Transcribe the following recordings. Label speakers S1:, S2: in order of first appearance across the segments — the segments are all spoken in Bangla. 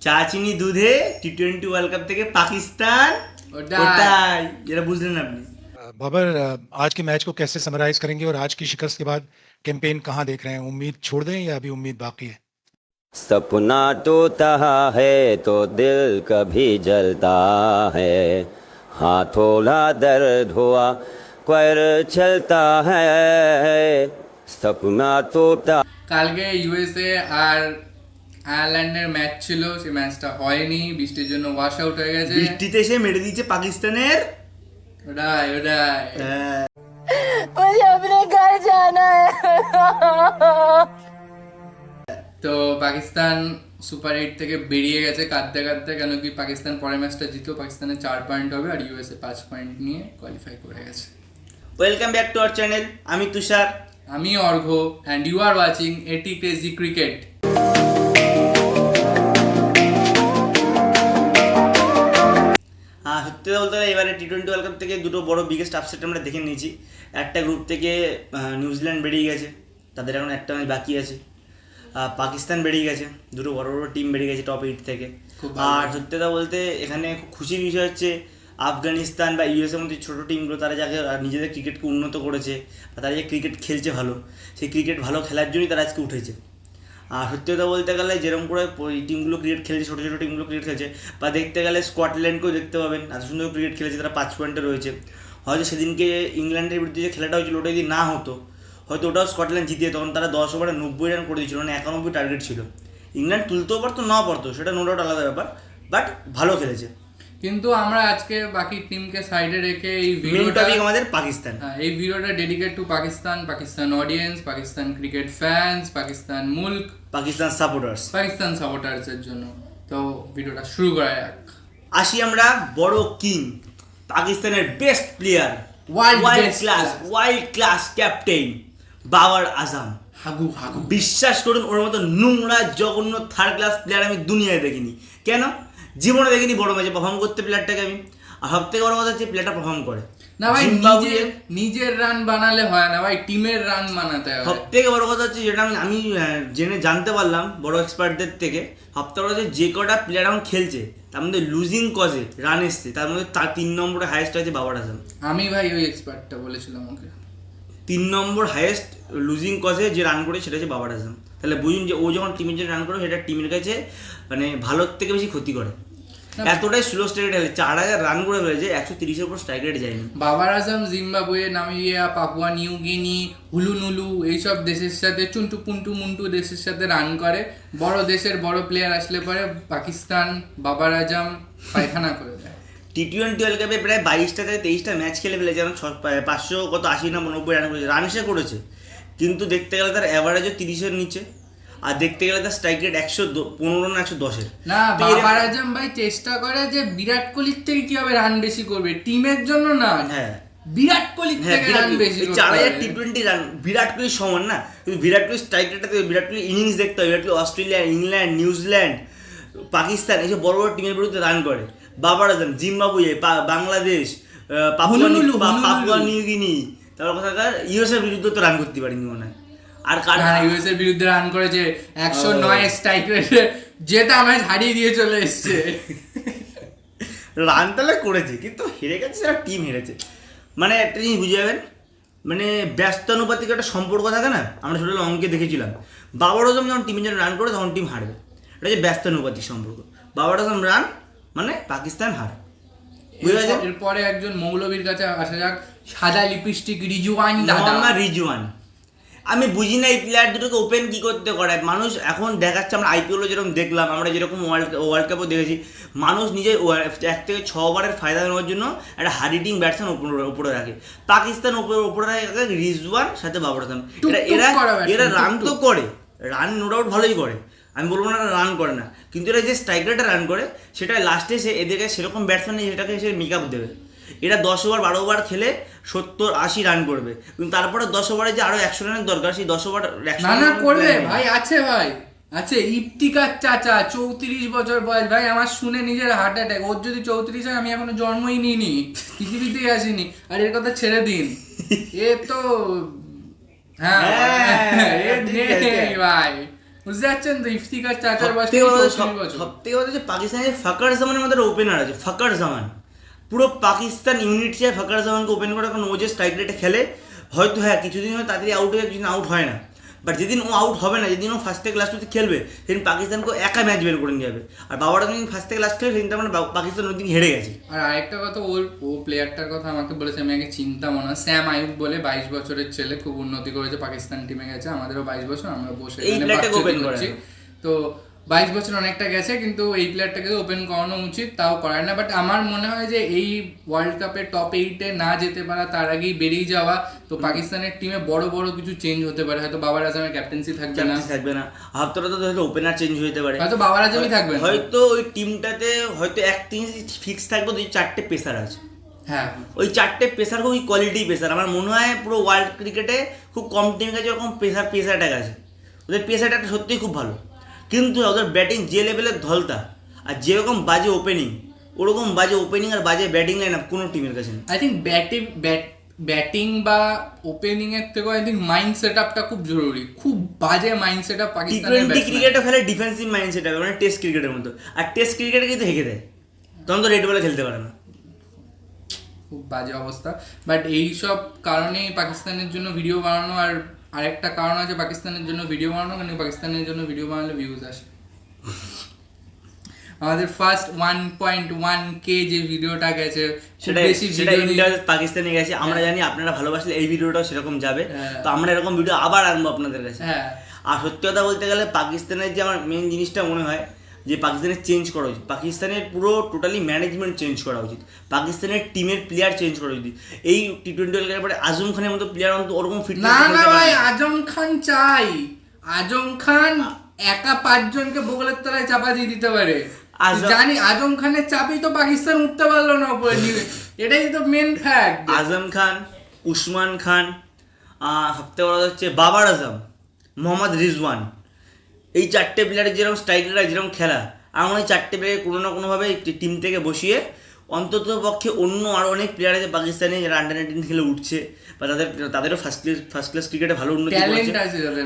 S1: চা চিনি দুধে টি20 ওয়ার্ল্ড কাপ থেকে পাকিস্तान ওটাই যেটা বুঝলেন আপনি।
S2: बाबर, आज के मैच को कैसे समराइज करेंगे और आज की शिकस्त के बाद कैंपेन कहां देख रहे हैं? उम्मीद छोड़ दें या अभी उम्मीद बाकी है?
S3: सपना टूटा है तो दिल कभी जलता है, हाथों ला दर्द हुआ कर चलता है, सपना टूटा।
S4: কালকে ইউএসএ আর আয়ারল্যান্ডের ম্যাচ ছিল, সেই ম্যাচটা হয়নি, বৃষ্টির জন্য ওয়াশ আউট হয়ে গেছে।
S1: বৃষ্টিতে এসে মেরে দিয়েছে পাকিস্তানের।
S4: ওটাই
S5: मुझे अपने घर जाना है।
S4: তো পাকিস্তান সুপার 8 থেকে বেরিয়ে গেছে কাঁদতে কাঁদতে, কেন কি পাকিস্তান পরের ম্যাচটা জিতলো, পাকিস্তানের 4 পয়েন্ট হবে আর ইউএসএ 5 পয়েন্ট নিয়ে কোয়ালিফাই করে গেছে।
S1: Welcome back to our channel, আমি তুষার।
S4: আমি অর্ঘ্য অ্যান্ড ইউ আর ওয়াচিং এটি ক্রেজি ক্রিকেট।
S1: হ্যাঁ, সত্যি কথা বলতে গেলে এবারে টি20 ওয়ার্ল্ড কাপ থেকে দুটো বড় বিগেস্ট আপসেট আমরা দেখে নিয়েছি। একটা গ্রুপ থেকে নিউজিল্যান্ড বেরিয়ে গেছে, তাদের এখন একটা ম্যাচ বাকি আছে। পাকিস্তান বেরিয়ে গেছে, দুটো বড় বড় টিম বেরিয়ে গেছে টপ 8 থেকে। আর সত্যি কথা বলতে এখানে খুব খুশির বিষয় হচ্ছে আফগানিস্তান বা ইউএসের মধ্যে ছোটো টিমগুলো তারা যাকে নিজেদের ক্রিকেটকে উন্নত করেছে বা তারা যে ক্রিকেট খেলছে ভালো, সেই ক্রিকেট ভালো খেলার জন্যই তারা আজকে উঠেছে। আর সত্যি কথা বলতে গেলে যেরকম করে এই টিমগুলো ক্রিকেট খেলছে, ছোটো ছোটো টিমগুলো ক্রিকেট খেলছে, বা দেখতে গেলে স্কটল্যান্ডকেও দেখতে পাবেন, এত সুন্দর ক্রিকেট খেলেছে, তারা 5 পয়েন্টে রয়েছে। হয়তো সেদিনকে ইংল্যান্ডের বিরুদ্ধে যে খেলাটা হয়েছিল ওটা যদি না হতো, হয়তো ওটাও স্কটল্যান্ড জিতিয়ে, তখন তারা 10 ওভারে 90 রান করে দিয়েছিল, মানে 91 টার্গেট ছিল। ইংল্যান্ড তুলতেও পারতো, নাও পারতো, সেটা নো ডাউট আলাদা ব্যাপার, বাট ভালো খেলেছে।
S4: কিন্তু আমরা আজকে বাকি টিমকে সাইডে রেখে এই
S1: মেন
S4: ভিডিওটা,
S1: টপিক আমাদের পাকিস্তান।
S4: এই ভিডিওটা dedicate to Pakistan, Pakistan audience, Pakistan cricket fans, Pakistan মুল্ক,
S1: পাকিস্তান সাপোর্টার্স,
S4: পাকিস্তান সাপোর্টার্সের জন্য। তো ভিডিওটা শুরু করা যাক।
S1: আসি আমরা বড় কিং, পাকিস্তানের best player, world class captain Babar Azam.
S4: হাগু হাগু
S1: বিশ্বাস করুন, ওর মতো নোংরা জঘন্য থার্ড ক্লাস প্লেয়ার আমি দুনিয়ায় দেখিনি। কেন? জীবনে দেখিনি বড় ম্যাচে পারফর্ম করতে প্লেয়ারটাকে আমি। আর সব থেকে বড় কথা হচ্ছে প্লেয়ারটা পারফর্ম করে
S4: না ভাই, নিজের রান বানালে হয় না ভাই, টিমের রান বানাতে হয়।
S1: সব থেকে বড় কথা হচ্ছে যেটা আমি জেনে জানতে পারলাম বড় এক্সপার্টদের থেকে, সব থেকে বড় হচ্ছে যে কটা প্লেয়ার এখন খেলছে তার মধ্যে লুজিং কজে রান এসছে, তার মধ্যে তার 3 নম্বরে হাইয়েস্ট আছে বাবর আজম।
S4: আমি ভাই ওই এক্সপার্টটা বলেছিলাম ওকে।
S1: 3 নম্বর হাইয়েস্ট লুজিং কজে যে রান করে সেটা হচ্ছে বাবর আজম। তাহলে বুঝুন যে ও যখন টিমের জন্য রান করে সেটা টিমের কাছে মানে ভালোর থেকে বেশি ক্ষতি করে। এতটাই স্লো স্ট্রাইক রেট, 4000 রান করে ফেলেছে, 130-এর উপর স্ট্রাইক রেট যায়নি।
S4: Babar Azam Zimbabwe, Namibia, Papua New Guinea, Honolulu এইসব দেশের সাথে, চুন্টু পুন্টু মুন্টু দেশের সাথে রান করে। বড় দেশের বড় প্লেয়ার আসলে পরে পাকিস্তান বাবর আজম পায়খানা করে দেয়।
S1: টি20 ওয়ার্ল্ড কাপে প্রায় 22টা থেকে 23টা ম্যাচ খেলে ফেলেছে, যেমন 580 না 90 রান করেছে, রান এসে করেছে। কিন্তু দেখতে গেলে তার অ্যাভারেজও 30-এর নিচে, আর দেখতে গেলে তার স্ট্রাইক রেট 115 না 110-এর।
S4: না, বাবর আজম ভাই চেষ্টা করে যে বিরাট কোহলির থেকে কিভাবে রান বেশি করবে, টিমের জন্য না,
S1: হ্যাঁ
S4: বিরাট কোহলির থেকে রান বেশি করবে।
S1: 4000 টি20 রান বিরাট কোহলির সমান না, কিন্তু বিরাট কোহলির স্ট্রাইক রেটটা, বিরাট কোহলির ইনিংস দেখতে হবে। Virat Kohli Australia, England, New Zealand, Pakistan এইসব বড় বড় টিমের বিরুদ্ধে রান করে। Babar Azam Zimbabwe, Bangladesh, Papua New Guinea, তারপর কোথাকার ইউএসএর বিরুদ্ধে তো রান করতে পারিনি মনে হয়। আর
S4: ইউএস এর বিরুদ্ধে রান করেছে 109 স্ট্রাইক রেটে, জেতা ম্যাচ হারিয়ে দিয়ে চলে এসছে।
S1: রান তাহলে করেছে, কিন্তু হেরে গেছে, সেটা টিম হেরেছে। মানে একটা জিনিস বুঝে যাবেন, মানে ব্যস্তানুপাতিক একটা সম্পর্ক থাকে না, আমরা ছোটো অঙ্কে দেখেছিলাম। বাবর আজম যখন টিমের জন্য রান করে তখন টিম হারবে, এটা হচ্ছে ব্যস্তানুপাতিক সম্পর্ক। বাবর আজম রান মানে পাকিস্তান হার।
S4: এরপরে একজন মৌলবীর কাছে আসা যাক, সাদা লিপস্টিক রিজওয়ান দাদা।
S1: রিজওয়ান, আমি বুঝি না এই প্লেয়ার দুটোকে ওপেন কী করতে করায় মানুষ। এখন দেখাচ্ছে, আমরা আইপিএলও যেরকম দেখলাম, আমরা যেরকম ওয়ার্ল্ড কাপও দেখেছি, মানুষ নিজের 1 থেকে 6 ওভারের ফায়দা নেওয়ার জন্য একটা হার্ড হিটিং ব্যাটসম্যান উপরে রাখে। পাকিস্তান উপরে রাখে রিজওয়ান, সাথে বাবর আজম। এরা রান তো করে, রান নো ডাউট ভালোই করে, আমি বলবো না রান করে না, কিন্তু এরা যে স্ট্রাইক রেটে রান করে সেটা লাস্টে এসে এদেরকে সেরকম ব্যাটসম্যান নেই সেটাকে এসে মেক আপ দেবে। এরা 10 ওভার 12 ওভার খেলে 70-80 রান করবে, কিন্তু তারপরে 10 ওভারে যে আরো 100 রানের দরকার, সেই 10 ওভার
S4: না করবে ভাই। আছে ইফতিকার চাচা, 34 বছর বয়স ভাই, আমার শুনে নিজের হার্ট অ্যাটাক। ওর যদি 34 হয়, আমি এখনো জন্মই নিইনি, পৃথিবীতেই আসিনি। আর এর কথা ছেড়ে দিন, এ তো হ্যাঁ ভাই, বুঝতে পারছেন তো, ইফতিকার চাচার বয়স
S1: সবথেকে বড়
S4: 34 বছর।
S1: সবথেকে বড় হচ্ছে পাকিস্তানের ফাকার জামানের মধ্যে ওপেনার আছে, ফাকার জামান পুরো পাকিস্তান ইউনিট চায় ফাকার জামানকে ওপেন করে, কারণ ও যে স্ট্রাইক রেটে খেলে, হয়তো হ্যাঁ কিছুদিন হয় তাড়াতাড়ি আউট হয়ে, কিছুদিন আউট হয় না, বাট যেদিন ও আউট হবে না, যেদিন ও ফার্স্ট থেকে লাস্ট অব্দি খেলবে, সেদিন পাকিস্তানকে একা ম্যাচ বের করে নিয়ে যাবে। আর বাবারা যেদিন ফার্স্ট থেকে লাস্ট খেলে, সেদিন তার মানে পাকিস্তান ওই দিন হেরে গেছে।
S4: আর আরেকটা কথা, ও প্লেয়ারটার কথা আমাকে বলেছে, আমি আগে চিন্তা মনে হয়, স্যাম আইয়ুব বলে 22 বছরের ছেলে, খুব উন্নতি করেছে, পাকিস্তান টিমে গেছে, আমাদেরও 22 বছর, আমরা বসে
S1: এই প্লেয়ারটাকে
S4: বাচ্চাদের
S1: open করে
S4: করছি।
S1: না।
S4: তো 22 বছর অনেকটা গেছে, কিন্তু এই প্লেয়ারটাকে ওপেন করানো উচিত, তাও করায় না। বাট আমার মনে হয় যে এই ওয়ার্ল্ড কাপে টপ 8-এ না যেতে পারা, তার আগেই বেরিয়ে যাওয়া, তো পাকিস্তানের টিমে বড় বড় কিছু চেঞ্জ হতে পারে। হয়তো বাবার আজমের ক্যাপ্টেন্সি থাকবে না,
S1: থাকবে না, হাফতরা তো হয়তো ওপেনার চেঞ্জ হতে পারে,
S4: হয়তো বাবার আজমই থাকবে না।
S1: হয়তো ওই টিমটাতে হয়তো এক জিনিস ফিক্স থাকবে, দুই 4টে পেসার আছে,
S4: হ্যাঁ,
S1: ওই 4টে পেসার খুবই কোয়ালিটি পেসার। আমার মনে হয় পুরো ওয়ার্ল্ড ক্রিকেটে খুব কম টিমের কাছে ওরকম পেসার অ্যাটাক আছে, ওদের পেসার অ্যাটাক সত্যিই খুব ভালো, কিন্তু ওদের ব্যাটিং যে লেভেলের ধলতা, আর যেরকম বাজে ওপেনিং, ওরকম বাজে ওপেনিং আর বাজে ব্যাটিং লাইন আপ কোনো টিমের কাছে নেই।
S4: আই থিঙ্ক ব্যাটিং বা ওপেনিং এর থেকে আই থিঙ্ক মাইন্ড সেটআপটা খুব জরুরি, খুব বাজে মাইন্ড সেটআপ পাকিস্তানের
S1: টি-20
S4: ব্যাটসম্যান।
S1: ক্রিকেটে ফেলে ডিফেন্সিভ মাইন্ড সেট হবে, মানে টেস্ট ক্রিকেটের মতো, আর টেস্ট ক্রিকেটে কিন্তু হেঁকে দেয়, তখন তো রেড বলে খেলতে পারে না।
S4: খুব বাজে অবস্থা। বাট এইসব কারণেই পাকিস্তানের জন্য ভিডিও বানানো, আর আরেকটা কারণ আছে পাকিস্তানের জন্য ভিডিও বানানো, কারণ পাকিস্তানের জন্য ভিডিও বানালে ভিউজ আসে। আমাদের ফার্স্ট 1.1K যে ভিডিওটা গেছে,
S1: সেটা ইন্ডিয়া পাকিস্তানে গেছে, আমরা জানি আপনারা ভালোবাসলে এই ভিডিওটাও সেরকম যাবে, তো আমরা এরকম ভিডিও আবার আনবো আপনাদের কাছে।
S4: হ্যাঁ,
S1: আর সত্যি কথা বলতে গেলে পাকিস্তানের যে আমার মেন জিনিসটা মনে হয় যে পাকিস্তানের চেঞ্জ করা উচিত, পাকিস্তানের পুরো টোটালি ম্যানেজমেন্ট চেঞ্জ করা উচিত, পাকিস্তানের টিমের প্লেয়ার চেঞ্জ করা উচিত। এই টি-20 ওয়ার্ল্ড কাপের পরে আজম খানের মতো প্লেয়ার অন্তত ওরকম
S4: না
S1: ফিটনেস
S4: না ভাই, আজম খান চাই, আজম খান একা 5 জনকে বগলের তলায় চাপা দিয়ে দিতে পারে। জানি আজম খানের চাপেই তো পাকিস্তান উঠতে পারলো না উপরে, এটাই তো মেন ফ্যাক্ট।
S1: আজম খান, উসমান খান, সবথেকে বড় হচ্ছে বাবার আজম, মোহাম্মদ রিজওয়ান, এই 4টে প্লেয়ারের যেরকম স্ট্রাইকাররা যেরকম খেলা, আমার ওই 4টে প্লেয়ার কোনো না কোনোভাবে টিম থেকে বসিয়ে অন্তত পক্ষে অন্য আরও অনেক প্লেয়ার আছে পাকিস্তানে যারা আন্ডার-19 খেলে উঠছে, বা তাদেরও ফার্স্ট ক্লাস ক্রিকেটে ভালো উন্নতি করছে,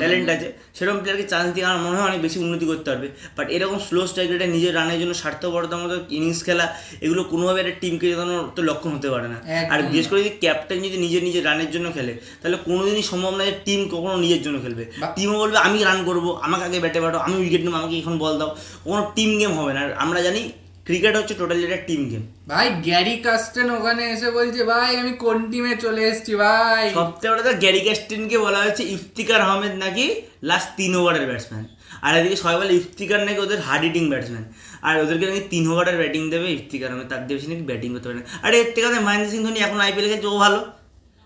S1: ট্যালেন্ট আছে, সেরকম প্লেয়ারকে চান্স দিয়ে আমার মনে হয় অনেক বেশি উন্নতি করতে পারবে। বাট এরকম স্লো স্ট্রাইক রেটে নিজের রানের জন্য স্বার্থপরতার মতো ইনিংস খেলা, এগুলো কোনোভাবে একটা টিমকে জেতানোর তো লক্ষণ হতে পারে না। আর বিশেষ করে যদি ক্যাপ্টেন যদি নিজের রানের জন্য খেলে, তাহলে কোনোদিনই সম্ভব না যে টিম কখনো নিজের জন্য খেলবে। টিমও বলবে আমি রান করবো, আমাকে আগে ব্যাটে পাঠাও, আমি উইকেট নেবো, আমাকে এখন বল দাও, কোনো টিম গেম হবে না। আর আমরা জানি ক্রিকেট হচ্ছে টোটালি একটা টিম গেম।
S4: ভাই গ্যারি কাস্টেন ওখানে এসে বলছে ভাই আমি কোন টিমে চলে এসেছি ভাই।
S1: সবথেকে বড় কথা, গ্যারি কাস্টেনকে বলা হচ্ছে ইফতিকার আহমেদ নাকি লাস্ট 3 ওভারের ব্যাটসম্যান, আর এদিকে সবাই বলে ইফতিকার নাকি ওদের হার্ড হিটিং ব্যাটসম্যান, আর ওদেরকে নাকি 3 ওভারের ব্যাটিং দেবে ইফতিকার আহমেদ, তার বেশি নাকি ব্যাটিং করতে পারে না। আর এর থেকে মহেন্দ্র সিং ধোনি এখন আইপিএল খেলছে, ও ভালো,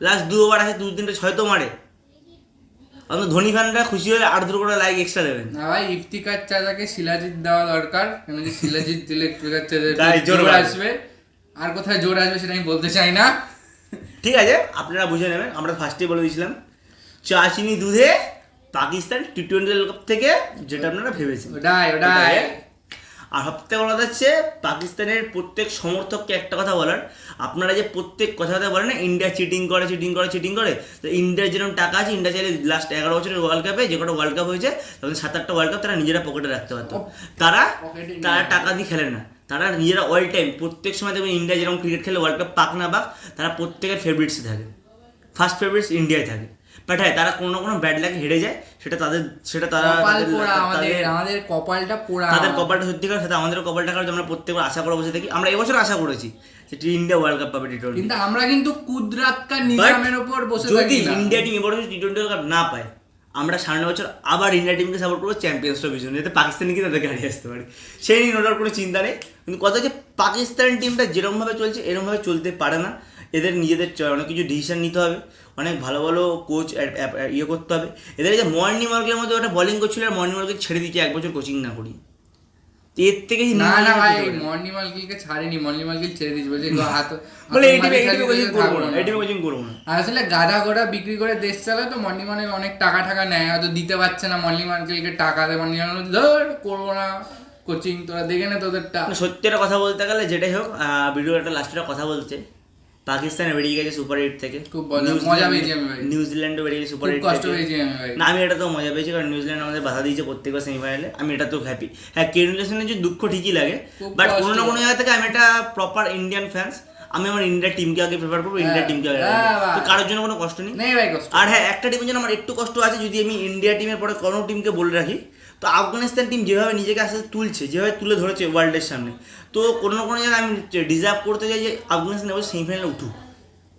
S1: লাস্ট 2 ওভার আছে, 2-3টে 6 তো মারে, অন্তত ধোনি ফ্যানরা খুশি হলে 8 করে লাইক এক্সট্রা দেবেন।
S4: না ভাই, ইফতিকার চাচাকে শিলাজিৎ দেওয়া দরকার, কেন যে শিলাজিৎ দিলে ইফতিকার
S1: তাই
S4: চাচা জোর আসবে, আর কোথায় জোর আসবে সেটা আমি বলতে চাই না।
S1: ঠিক আছে, আপনারা বুঝে নেবেন, আমরা ফার্স্টেই বলে দিয়েছিলাম চা চিনি দুধে পাকিস্তান টি-20 ওয়ার্ল্ড কাপ থেকে যেটা আপনারা ভেবেছেন
S4: ওটাই।
S1: আর সবথেকে বলা যাচ্ছে পাকিস্তানের প্রত্যেক সমর্থককে একটা কথা বলার, আপনারা যে প্রত্যেক কথাতে বলেন না ইন্ডিয়া চিটিং করে, তো ইন্ডিয়ার যেরকম টাকা আছে, ইন্ডিয়া চাইলে লাস্ট 11 বছরের ওয়ার্ল্ড কাপে যে কটা ওয়ার্ল্ড কাপ হয়েছে তাদের 7-8টা ওয়ার্ল্ড কাপ তারা নিজেরা পকেটে রাখতে পারতো। তারা টাকা দিয়ে খেলে না, তারা নিজেরা অল টাইম প্রত্যেক সময় দেখবেন ইন্ডিয়া যেরকম ক্রিকেট খেলে, ওয়ার্ল্ড কাপ পাক না পাক, তারা প্রত্যেকের ফেভারিটসে থাকে, ফার্স্ট ফেভারিটস ইন্ডিয়ায় থাকে। বাট হ্যাঁ, তারা কোনো না কোনো ব্যাড লাগে হেরে যায়,
S4: আমাদের কপালটা পোড়া,
S1: তাদের কপালটা সত্যি করে, সাথে আমাদের কপালটা কারণ আমরা প্রত্যেকবার আশা করে বসে থাকি, আমরা এবছর আশা করেছি যে ইন্ডিয়া ওয়ার্ল্ড কাপ পাবে টি-20,
S4: কিন্তু আমরা কিন্তু কুদরাত কা নিজামের উপর বসে থাকি
S1: যদি
S4: না।
S1: ইন্ডিয়া টিম এবছর টি-20 ওয়ার্ল্ড কাপ না পায়, আমরা সামনে বছর আবার ইন্ডিয়া টিমকে সাপোর্ট করবো চ্যাম্পিয়ন্স ট্রফির জন্য, যাতে পাকিস্তানি কি তাদেরকে হারিয়ে আসতে পারে, সেই নিয়ে ওটার কোনো চিন্তা নেই। কিন্তু কথা হচ্ছে পাকিস্তান টিমটা যেরকমভাবে চলছে এরকমভাবে চলতে পারে না, এদের নিজেদের অনেক কিছু ডিসিশন নিতে হবে, অনেক ভালো ভালো কোচ ইয়ে করতে হবে। এদের যে মর্নি মার্কের মধ্যে ওটা বোলিং করছিল, আর মর্নি মার্কে ছেড়ে দিচ্ছে 1 বছর কোচিং না করি, এর থেকে
S4: না ভাই মর্নি মার্কেলকে ছাড়েনি, মর্নি মার্কেল ছেড়ে দিয়েছে, বলছে হাত
S1: বলে এই টিমে কোচিং করবো না।
S4: আসলে গাধা ঘোড়া বিক্রি করে দেশ চালায়, তো মর্নি মার্কেল অনেক টাকা নেয়, হয়তো দিতে পারছে না, মর্নি মার্কেলকে টাকা দেয়, মর্নি মার্কেল ধর করবো না কোচিং, তোরা দেখে না তোদেরটা।
S1: সত্যি একটা কথা বলতে গেলে যেটাই হোক, ভিডিওর একটা লাস্টে কথা বলছে পাকিস্তান বেরিয়ে গেছে সুপার 8 থেকে।
S4: খুব মজা পেয়েছি আমি ভাই।
S1: নিউজিল্যান্ডও বেরিয়ে গেছে সুপার
S4: খুব
S1: 8
S4: কষ্ট
S1: থেকে।
S4: পেয়েছি আমি ভাই।
S1: না আমি এটা তো মজা পেয়েছি, কারণ নিউজিল্যান্ড আমাদের বাধা দিয়েছে প্রত্যেকবার সেমিফাইনালে, আমি এটা তো হ্যাপি। হ্যাঁ, কেন উইলিয়ামসনের যে দুঃখ ঠিকই লাগে,
S4: খুব
S1: বাট
S4: কষ্ট।
S1: কোনো না কোনো জায়গা থেকে আমি এটা প্রপার ইন্ডিয়ান ফ্যান্স, আমি আমার ইন্ডিয়ার টিমকে আগে প্রেফার করবো, ইন্ডিয়ার টিমকে আগে
S4: হ্যাঁ,
S1: তো কারোর জন্য কোনো কষ্ট নেই।
S4: নেই ভাই কষ্ট।
S1: আর হ্যাঁ, একটা টিমের জন্য আমার একটু কষ্ট আছে, যদি আমি ইন্ডিয়া টিমের পরে কোনো টিমকে বলে রাখি, তো আফগানিস্তান টিম যেভাবে নিজেকে আস্তে আস্তে তুলছে, যেভাবে তুলে ধরেছে ওয়ার্ল্ডের সামনে, তো কোনো না কোনো জায়গায় আমি ডিজার্ভ করতে চাই যে আফগানিস্তান এবার সেমিফাইনালে উঠুক,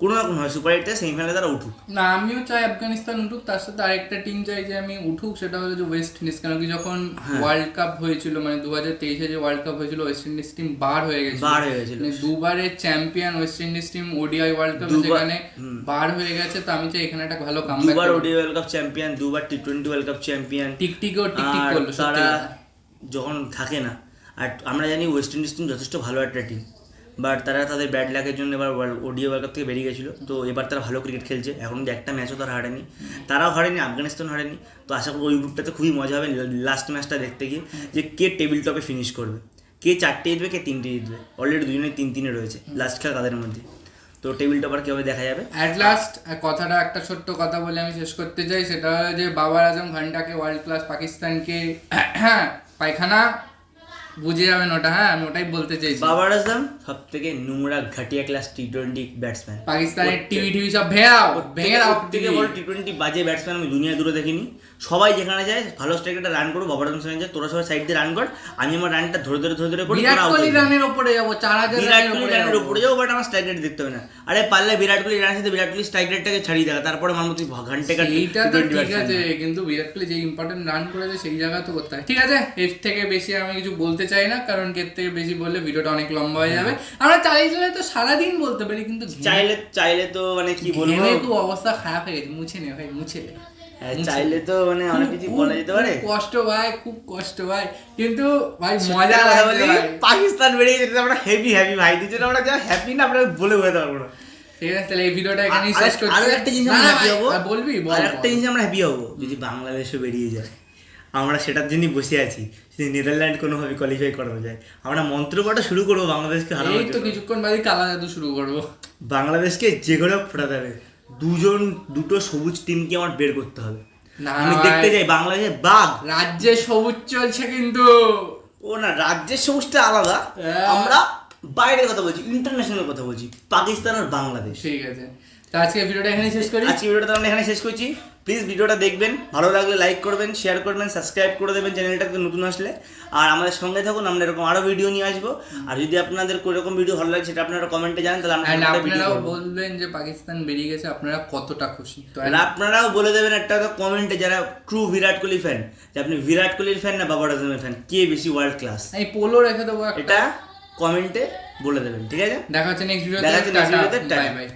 S1: কোনো না কোনো হয় সুপার 8 থেকে সেমিফাইনালে তারা উঠুক।
S4: না আমিও চাই আফগানিস্তান উঠুক, তার সাথে আরেকটা টিম চাই যে আমি উঠুক, সেটা হলো যে ওয়েস্ট ইন্ডিজ। কেন কি যখন ওয়ার্ল্ড কাপ হয়েছিল, মানে 2023-এ যে ওয়ার্ল্ড কাপ হয়েছিল, ওয়েস্ট ইন্ডিজ টিম বার হয়ে গেছিল। মানে দুবারের champion West Indies team ODI world কাপে সেখানে বার হয়ে গেছে, তো আমি চাই এখানে একটা ভালো কামব্যাক।
S1: দুবার ওডিআই ওয়ার্ল্ড কাপ চ্যাম্পিয়ন, দুবার টি20 ওয়ার্ল্ড কাপ চ্যাম্পিয়ন,
S4: টিকটিকও টিকটিক
S1: আর
S4: করলো সত্যি
S1: তারা
S4: কথা।
S1: যখন থাকে না, আর আমরা জানি ওয়েস্ট ইন্ডিজ টিম যথেষ্ট ভালো একটা টিম, বাট তারা তাদের ব্যাড লাকের জন্য এবার ওডিআই ওয়ার্ল্ড কাপ থেকে বেরিয়ে গেছিলো। তো এবার তারা ভালো ক্রিকেট খেলছে, এখন তো একটা ম্যাচও তারা হারেনি, তারাও হারেনি, আফগানিস্তান হারেনি। তো আশা করি ওই গ্রুপটাতে খুবই মজা হবে লাস্ট ম্যাচটা দেখতে গিয়ে, যে কে টেবিল টপে ফিনিশ করবে, কে 4টে জিতবে, কে 3টে জিতবে। অলরেডি দুজনে 3-3 রয়েছে লাস্ট খেলা তাদের মধ্যে, তো টেবিল টপার কীভাবে দেখা যাবে।
S4: অ্যাট লাস্ট কথাটা একটা ছোট্ট কথা বলে আমি শেষ করতে চাই, সেটা হলো যে বাবার আজম ঘন্টাকে ওয়ার্ল্ড ক্লাস পাকিস্তানকে পায়খানা বুঝে যাবেন ওটা। হ্যাঁ, আমি ওটাই বলতে চাইছি।
S1: বাবার আজম সব থেকে নোংরা ঘাটিয়া ক্লাস টি20 ব্যাটসম্যান,
S4: পাকিস্তানের টিভি সব ভেঙে দাও
S1: থেকে বড় টি20 বাজে ব্যাটসম্যান আমি দুনিয়া দূরে দেখিনি। সবাই যেখানে যায় ভালো স্ট্রাইকারটা রান করো, বাবার আজম সঙ্গে যায়, তোরা সবাই সাইড দিয়ে রান কর, আমি আমার রানটা ধরে করি।
S4: বিরাট কোহলি রানের উপরে যাবো, 4000
S1: বিরাট কোহলি রানের উপরে যাবো, বাট আমার স্ট্রাইক রেট দেখতে হবে না। আরে পারলে বিরাট কোহলি রানের সাথে বিরাট কোহলি স্ট্রাইক রেটটাকে ছাড়িয়ে দেখা, তারপরে আমার মতো ঘন্টাকার
S4: এইটা তো ঠিক আছে, কিন্তু বিরাট কোহলি যে ইম্পর্টেন্ট রান করেছে সেই জায়গা তো করতে হয়। ঠিক আছে, এর থেকে বেশি আমি কিছু বলতে চাই না, কারণ এর থেকে বেশি বললে ভিডিওটা অনেক লম্বা হয়ে যাবে। আমরা চাইলে তো সারাদিন বলতে পারি, কিন্তু
S1: চাইলে তো মানে কি বলবো,
S4: খুব অবস্থা খারাপ হয়ে গেছে। মুছে নে ভাই, মুছে নে।
S1: চাইলে তো মানে অনেক কিছু বলা যেতে পারে।
S4: কষ্ট ভাই, খুব কষ্ট ভাই, কিন্তু ভাই মজা লাগছে ভাই।
S1: পাকিস্তান বেরিয়ে যেতে আমরা হেভি ভাই, দুজন আমরা যা হ্যাপি না আমরা বলে বোঝাতে পারবো না।
S4: ঠিক আছে, তাহলে এই ভিডিওটা এখানেই শেষ করছি।
S1: আর একটা জিনিস আমরা হ্যাপি হবো,
S4: বলবি
S1: আর একটা জিনিস আমরা হ্যাপি হবো, যদি বাংলাদেশও বেরিয়ে যায়। আমরা সেটার জন্যই বসে আছি, যদি নেদারল্যান্ড কোনোভাবে কোয়ালিফাই করানো যায়, আমরা মন্ত্রপাঠা শুরু করবো বাংলাদেশকে হারানোর
S4: এই তো
S1: জন্য।
S4: কিছুক্ষণ বাদে কালা জাদু শুরু করবো।
S1: বাংলাদেশকে যে করে ফোটাতে হবে, দুটো সবুজ টিমকে আমার বের করতে হবে।
S4: না
S1: আমি
S4: ভাই,
S1: দেখতে চাই বাংলাদেশের বাঘ।
S4: রাজ্যে সবুজ চলছে কিন্তু।
S1: ও না, রাজ্যের সবুজটা আলাদা, আমরা বাইরের কথা বলছি, ইন্টারন্যাশনাল কথা বলছি, পাকিস্তান আর বাংলাদেশ।
S4: ঠিক আছে, তো আজকে ভিডিওটা এখানে শেষ করি।
S1: আজকে ভিডিওটা আমরা এখানে শেষ করছি। প্লিজ ভিডিওটা দেখবেন, ভালো লাগলে লাইক করবেন, শেয়ার করবেন, সাবস্ক্রাইব করে দেবেন চ্যানেলটাকে নতুন আসলে, আর আমাদের সঙ্গে থাকুন, আমরা এরকম আরও ভিডিও নিয়ে আসবো। আর যদি আপনাদের কোনোরকম ভিডিও ভালো লাগে সেটা আপনারা কমেন্টে জানান, তাহলে আমরা একটা ভিডিও
S4: আপনারাও
S1: করবো।
S4: বলবেন যে পাকিস্তান বেরিয়ে গেছে আপনারা কতটা খুশি, তো
S1: আর আপনারাও বলে দেবেন একটা কমেন্টে, যারা ট্রু বিরাট কোহলি ফ্যান, যে আপনি বিরাট কোহলির ফ্যান না বাবার আজমের ফ্যান, কে বেশি ওয়ার্ল্ড ক্লাস,
S4: এই পোলো রেখে দেবো
S1: এটা কমেন্টে বলে দেবেন। ঠিক আছে,
S4: দেখা হচ্ছে নেক্সট
S1: দেখা হচ্ছে next
S4: ভিডিওতে।
S1: ভিডিওতে, টাটা।
S4: Bye bye.